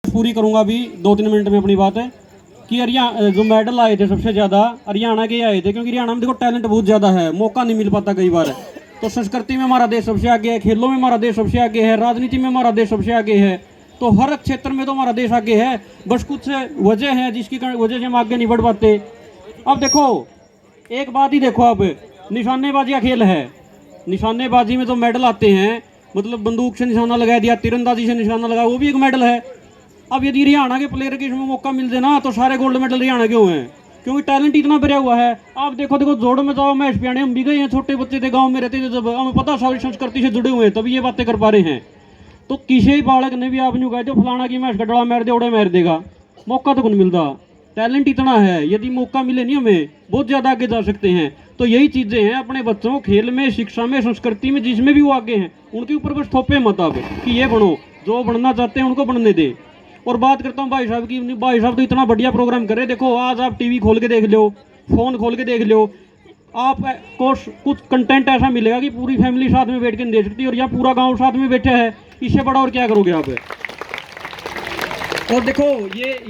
पूरी करूंगा अभी 2-3 मिनट में अपनी बात है कि हरियाणा जो मेडल आए थे सबसे ज़्यादा हरियाणा के आए थे, क्योंकि हरियाणा में देखो टैलेंट बहुत ज़्यादा है, मौका नहीं मिल पाता कई बार। तो संस्कृति में हमारा देश सबसे आगे है, खेलों में हमारा देश सबसे आगे है, राजनीति में हमारा देश सबसे आगे है, तो हर क्षेत्र में तो हमारा देश आगे है। बस कुछ वजह है जिसकी वजह से हम आगे नहीं बढ़ पाते। अब देखो एक बात ही देखो, अब निशानेबाजी का खेल है, निशानेबाजी में तो मेडल आते हैं, मतलब बंदूक से निशाना लगा दिया, तीरंदाजी से निशाना लगा, वो भी एक मेडल है। अब यदि हरियाणा के प्लेयर के इसमें मौका मिल जाए ना तो सारे गोल्ड मेडल हरियाणा के हुए हैं, क्योंकि टैलेंट इतना भरा हुआ है। आप देखो जोड़ में जाओ, मैच पियाने हम भी गए हैं, छोटे बच्चे थे, गांव में रहते थे, जब हमें पता सारी संस्कृति से जुड़े हुए हैं तभी ये बातें कर पा रहे हैं। तो किसी ही बालक ने भी आप नहीं कहा जो फलाना की मैच गड्ढा मार दे उड़े मार देगा, मौका तो नहीं मिलता। टैलेंट इतना है, यदि मौका मिले नहीं हमें बहुत ज़्यादा आगे जा सकते हैं। तो यही चीज़ें हैं, अपने बच्चों को खेल में, शिक्षा में, संस्कृति में, जिसमें भी वो आगे हैं उनके ऊपर बस थोपे मत आप कि ये बनो, जो बनना चाहते हैं उनको बनने दें। और बात करता हूँ भाई साहब की, भाई साहब तो इतना बढ़िया प्रोग्राम कर रहे। देखो आज आप टीवी खोल के देख लो, फोन खोल के देख लो, आपको कुछ कंटेंट ऐसा मिलेगा कि पूरी फैमिली साथ में बैठ के देख सकती है, और यहाँ पूरा गांव साथ में बैठा है, इससे बड़ा और क्या करोगे आप। और देखो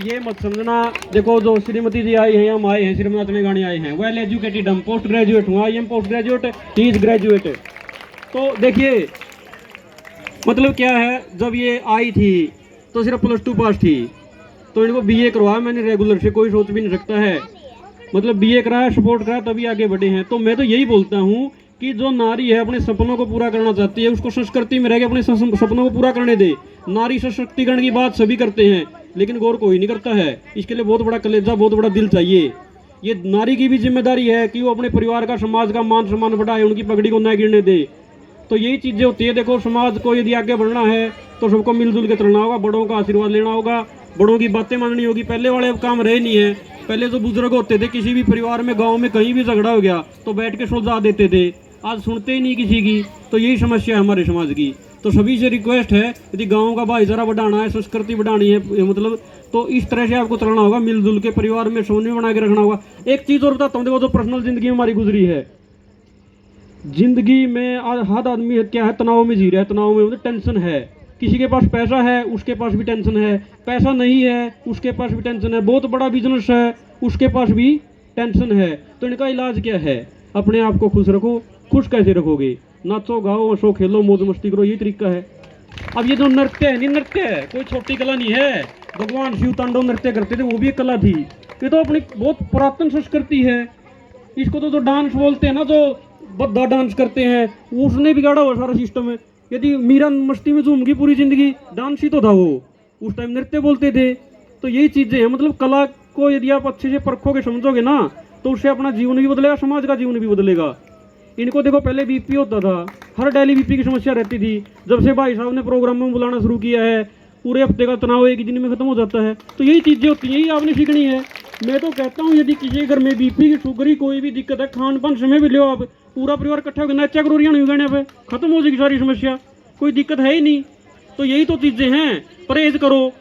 ये मत समझना, देखो जो श्रीमती जी आई हैं, हम आए हैं, श्रीमती ने गाने आए हैं, वेल एजुकेटेड, हम पोस्ट ग्रेजुएट हुआ, I am post graduate, he is graduate. तो देखिए मतलब क्या है, जब ये आई थी तो सिर्फ +2 पास थी, तो इनको बीए करवाया मैंने रेगुलर से, कोई सोच भी नहीं सकता है, मतलब बीए कराया, सपोर्ट कराया, तभी आगे बढ़े हैं। तो मैं तो यही बोलता हूँ कि जो नारी है अपने सपनों को पूरा करना चाहती है, उसको संस्कृति में रह के अपने सपनों को पूरा करने दे। नारी सशक्तिकरण की बात सभी करते हैं लेकिन गौर कोई नहीं करता है, इसके लिए बहुत बड़ा कलेजा, बहुत बड़ा दिल चाहिए। ये नारी की भी जिम्मेदारी है कि वो अपने परिवार का, समाज का मान सम्मान बढ़ाए, उनकी पगड़ी को न गिरने दे। तो यही चीज़ें होती है। देखो समाज को यदि आगे बढ़ना है तो सबको मिलजुल के चलना होगा, बड़ों का आशीर्वाद लेना होगा, बड़ों की बातें माननी होगी। पहले वाले अब काम रहे नहीं है, पहले जो बुजुर्ग होते थे किसी भी परिवार में, गांव में कहीं भी झगड़ा हो गया तो बैठ के सुलझा देते थे, आज सुनते ही नहीं किसी की। तो यही समस्या है हमारे समाज की। तो सभी से रिक्वेस्ट है, यदि गाँव का भाईचारा बढ़ाना है, संस्कृति बढ़ानी है, मतलब तो इस तरह से आपको चलना होगा, मिलजुल के परिवार में सोने बना के रखना होगा। एक चीज़ और बताता हूँ, देखो जो पर्सनल जिंदगी हमारी गुजरी है, जिंदगी में आज हर आदमी क्या है, तनाव में जी रहा है, तनाव में मतलब टेंशन है। किसी के पास पैसा है उसके पास भी टेंशन है, पैसा नहीं है उसके पास भी टेंशन है, बहुत बड़ा बिजनेस है उसके पास भी टेंशन है। तो इनका इलाज क्या है, अपने आप को खुश रखो। खुश कैसे रखोगे, नाचो गाओ हंसो खेलो मौज मस्ती करो, ये तरीका है। अब ये जो नृत्य है, नहीं नृत्य है कोई छोटी कला नहीं है, भगवान शिव तांडव नृत्य करते थे, वो भी एक कला थी। ये तो अपनी बहुत पुरातन संस्कृति है। इसको तो जो डांस बोलते हैं ना, जो बद्धा डांस करते हैं, उसने बिगाड़ा हुआ सारा सिस्टम है। यदि मीरा मस्ती में झूम गई पूरी जिंदगी, डांस ही तो था वो, उस टाइम नृत्य बोलते थे। तो यही चीज़ें हैं, मतलब कला को यदि आप अच्छे से परखोगे, समझोगे ना, तो उससे अपना जीवन भी बदलेगा, समाज का जीवन भी बदलेगा। इनको देखो पहले बीपी होता था, हर डेली बीपी की समस्या रहती थी। जब से भाई साहब ने प्रोग्राम में बुलाना शुरू किया है, पूरे हफ्ते का तनाव एक दिन में खत्म हो जाता है। तो यही चीज़ें होती हैं, यही आपने सीखनी है। मैं तो कहता हूँ यदि किसी घर में बीपी की, शुगर की कोई भी दिक्कत है, खान पान समय भी लो, आप पूरा परिवार इकट्ठा होकर नाचा करो, हरियाणा गाने पे खत्म हो जाएगी सारी समस्या, कोई दिक्कत है ही नहीं। तो यही तो चीज़ें हैं, परहेज करो।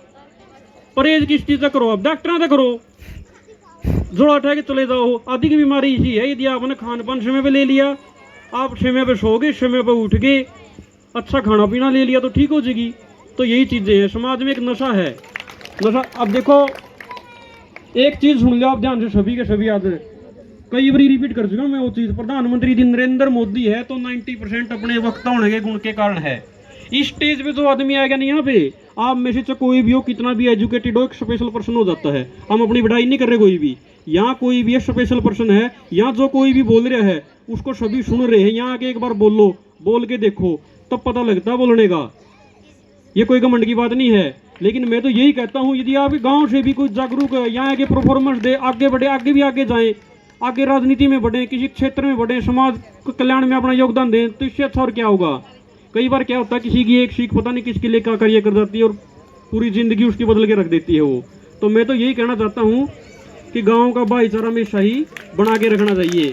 परहेज किस चीज़ का करो, आप डॉक्टर का करो, जोड़ा उठा के चले जाओ। आदि की बीमारी इसी है, यदि आपने खान पान समय पे ले लिया, आप समय पे सोगे, समय पे उठ के अच्छा खाना पीना ले लिया तो ठीक हो जाएगी। तो यही चीज़ें हैं, समाज में एक नशा है, नशा। अब देखो एक चीज़ सुन लो आप ध्यान से, सभी के सभी याद है, कई बार रिपीट कर चुका मैं वो चीज़। प्रधानमंत्री जी नरेंद्र मोदी है तो 90% अपने वक्ता होने के गुण के कारण है। इस स्टेज पे जो आदमी आएगा नहीं, यहाँ पे आप में से कोई भी हो, कितना भी एजुकेटेड हो, एक स्पेशल पर्सन हो जाता है। हम अपनी बढ़ाई नहीं कर रहे, कोई भी यहाँ कोई भी स्पेशल पर्सन है। यहाँ जो कोई भी बोल रहा है उसको सभी सुन रहे हैं। यहाँ आके एक बार बोलो, बोल के देखो, तब पता लगता है बोलने का। ये कोई घमंड की बात नहीं है, लेकिन मैं तो यही कहता हूँ यदि आप गांव से भी कोई जागरूक है, यहाँ आके परफॉर्मेंस दे, आगे बढ़े, आगे भी आगे जाएं, आगे राजनीति में बढ़े, किसी क्षेत्र में बढ़े, समाज को कल्याण में अपना योगदान दें, तो इससे अच्छा और क्या होगा। कई बार क्या होता है, किसी की एक सीख पता नहीं किसके लिए क्या कार्य कर जाती है और पूरी जिंदगी उसकी बदल के रख देती है वो। तो मैं तो यही कहना चाहता हूँ कि गाँव का भाईचारा में सही बना के रखना चाहिए।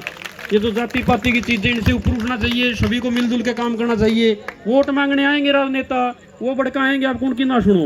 ये जो जाति पाति की चीज़ें, इनसे ऊपर उठना चाहिए, सभी को मिलजुल के काम करना चाहिए। वोट मांगने आएंगे राजनेता, वो भड़काएंगे आपको, उनकी ना सुनो।